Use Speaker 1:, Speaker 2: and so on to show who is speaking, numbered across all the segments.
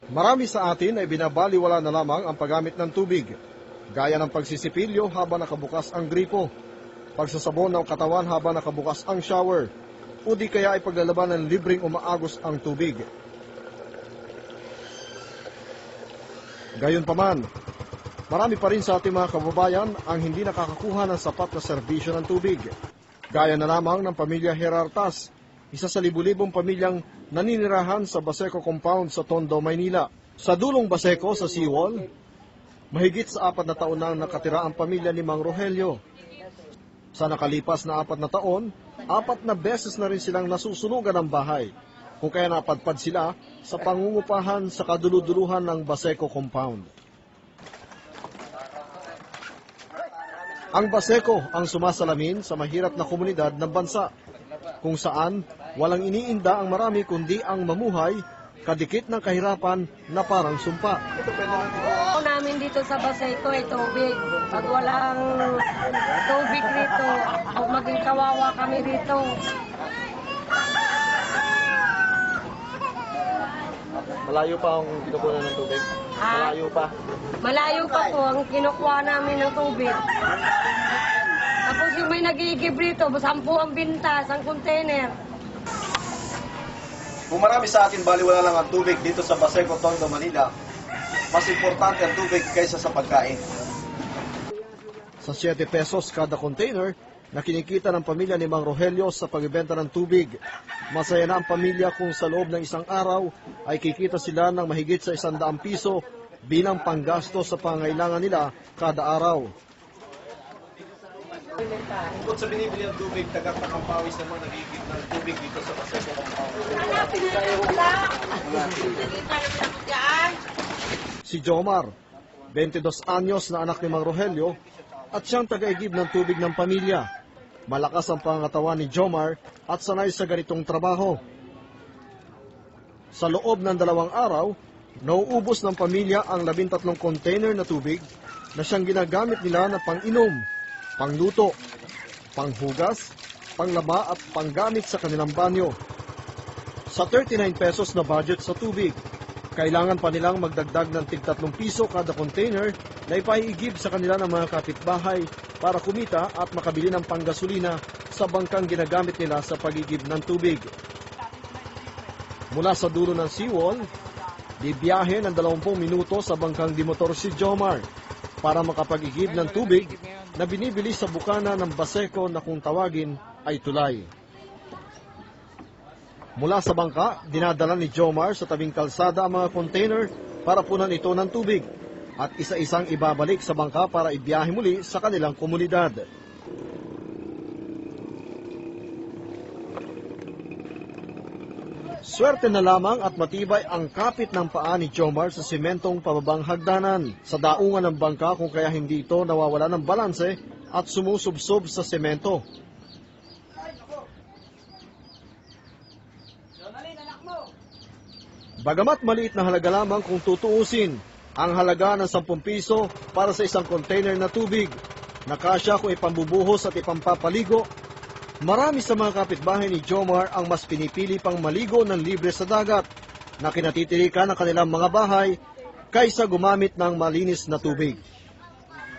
Speaker 1: Marami sa atin ay binabaliwala na lamang ang paggamit ng tubig, gaya ng pagsisipilyo habang nakabukas ang gripo, pagsasabon ng katawan habang nakabukas ang shower, o di kaya ay paglalaban ng libreng umaagos ang tubig. Gayunpaman, marami pa rin sa ating mga kababayan ang hindi nakakakuha ng sapat na serbisyo ng tubig. Gaya na lamang ng pamilya Herartas, isa sa libu-libong pamilyang naninirahan sa Baseco Compound sa Tondo, Maynila. Sa dulong Baseco sa seawall, mahigit sa 4 na taon nang nakatira ang pamilya ni Mang Rogelio. Sa nakalipas na 4 na taon, 4 na beses na rin silang nasusunugan ng bahay, kung kaya napadpad sila sa pangungupahan sa kaduluduluhan ng Baseco Compound. Ang Baseco ang sumasalamin sa mahirap na komunidad ng bansa, kung saan walang iniinda ang marami kundi ang mamuhay, kadikit ng kahirapan na parang sumpa.
Speaker 2: Oo, namin dito sa Baseco ay tubig. Pag walang tubig rito, maging kawawa kami rito.
Speaker 1: Malayo pa ang kinukuha ng tubig? Malayo pa?
Speaker 2: Malayo pa po ang kinukuha namin ng tubig. Tapos yung may nagigib rito, 10 ang binta, isang container.
Speaker 1: Kung marami sa atin baliwala lang ang tubig dito sa Baseco, Tondo, Manila, mas importante ang tubig kaysa sa pagkain. Sa 7 pesos kada container na kinikita ng pamilya ni Mang Rogelio sa pagbebenta ng tubig, masaya na ang pamilya kung sa loob ng isang araw ay kikita sila ng mahigit sa 100 piso bilang panggasto sa pangailangan nila kada araw. Kung sa binibili ng tubig, tagak na kampawis naman nagigit ng tubig dito sa Baseco Compound. Si Jomar, 22 anyos na anak ni Mang Rogelio, at siyang taga-igib ng tubig ng pamilya. Malakas ang pangatawan ni Jomar at sanay sa ganitong trabaho. Sa loob ng 2 araw, nauubos ng pamilya ang 13 container na tubig na siyang ginagamit nila na pang-inom, pangluto, panghugas, panglaba at panggamit sa kanilang banyo. Sa 39 pesos na budget sa tubig, kailangan pa nilang magdagdag ng tig 3 piso kada container na ipaiigib sa kanila ng mga kapitbahay para kumita at makabili ng panggasolina sa bangkang ginagamit nila sa pagigib ng tubig. Mula sa dulo ng seawall, bibiyahe ng 20 minuto sa bangkang dimotor si Jomar para makapag-igib ng tubig na binibili sa bukana ng Baseco na kung tawagin ay tulay. Mula sa bangka, dinadala ni Jomar sa tabing kalsada ang mga container para punan ito ng tubig at isa-isang ibabalik sa bangka para ibiyahe muli sa kanilang komunidad. Swerte na lamang at matibay ang kapit ng paa ni Jomar sa simentong pababang hagdanan sa daungan ng bangka kung kaya hindi ito nawawala ng balanse at sumusubsob sa semento. Bagamat maliit na halaga lamang kung tutuusin, ang halaga ng 10 piso para sa isang container na tubig, na kasya kung ipambubuhos at ipampapaligo, marami sa mga kapitbahay ni Jomar ang mas pinipili pang maligo ng libre sa dagat na kinatitirikan ng kanilang mga bahay kaysa gumamit ng malinis na tubig.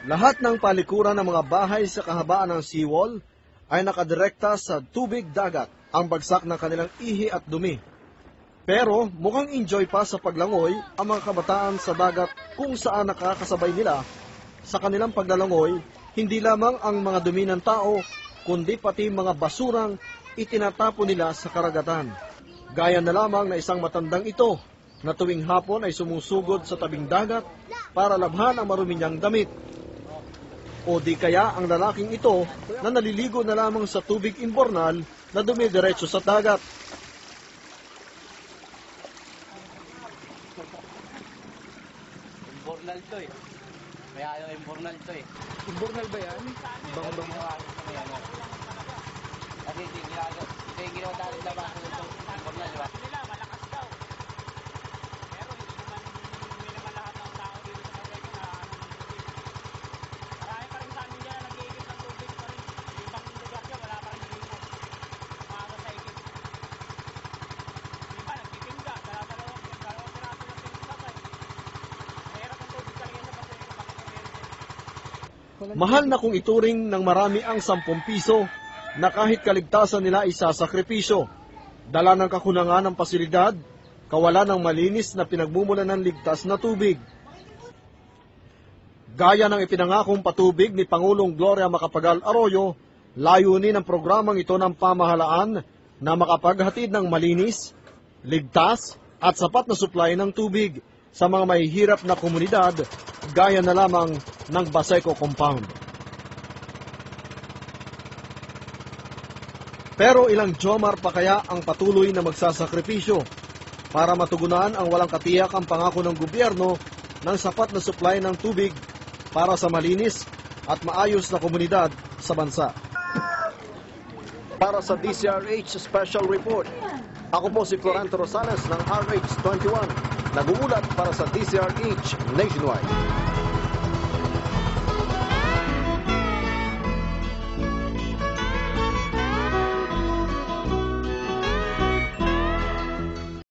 Speaker 1: Lahat ng palikuran ng mga bahay sa kahabaan ng seawall ay nakadirekta sa tubig dagat, ang bagsak ng kanilang ihi at dumi. Pero mukhang enjoy pa sa paglangoy ang mga kabataan sa dagat kung saan nakakasabay nila sa kanilang paglalangoy hindi lamang ang mga dumi ng tao, kundi pati mga basurang itinatapon nila sa karagatan. Gaya na lamang na isang matandang ito na tuwing hapon ay sumusugod sa tabing dagat para labhan ang marumi niyang damit. O di kaya ang lalaking ito na naliligo na lamang sa tubig imbornal na dumidiretso sa dagat.
Speaker 3: Imbornal to eh. Kaya yung imbornal to eh.
Speaker 4: Imbornal ba yan?
Speaker 3: Bang-bang. Kasi ito yung ginawa tayo labas ito. Imbornal, di ba?
Speaker 1: Mahal na kung ituring ng marami ang 10 piso na kahit kaligtasan nila isasakripisyo. Dala ng kakulangan ng pasilidad, kawalan ng malinis na pinagmumulan ng ligtas na tubig. Gaya ng ipinangakong patubig ni Pangulong Gloria Macapagal Arroyo, layunin ng programang ito ng pamahalaan na makapaghatid ng malinis, ligtas at sapat na supply ng tubig sa mga mahihirap na komunidad gaya na lamang ng Baseco Compound. Pero ilang Jomar pa kaya ang patuloy na magsasakripisyo para matugunan ang walang katiyak ang pangako ng gobyerno ng sapat na supply ng tubig para sa malinis at maayos na komunidad sa bansa. Para sa DCRH Special Report, ako po si Florento Rosales ng RH21, nag-uulat para sa DCRH Nationwide.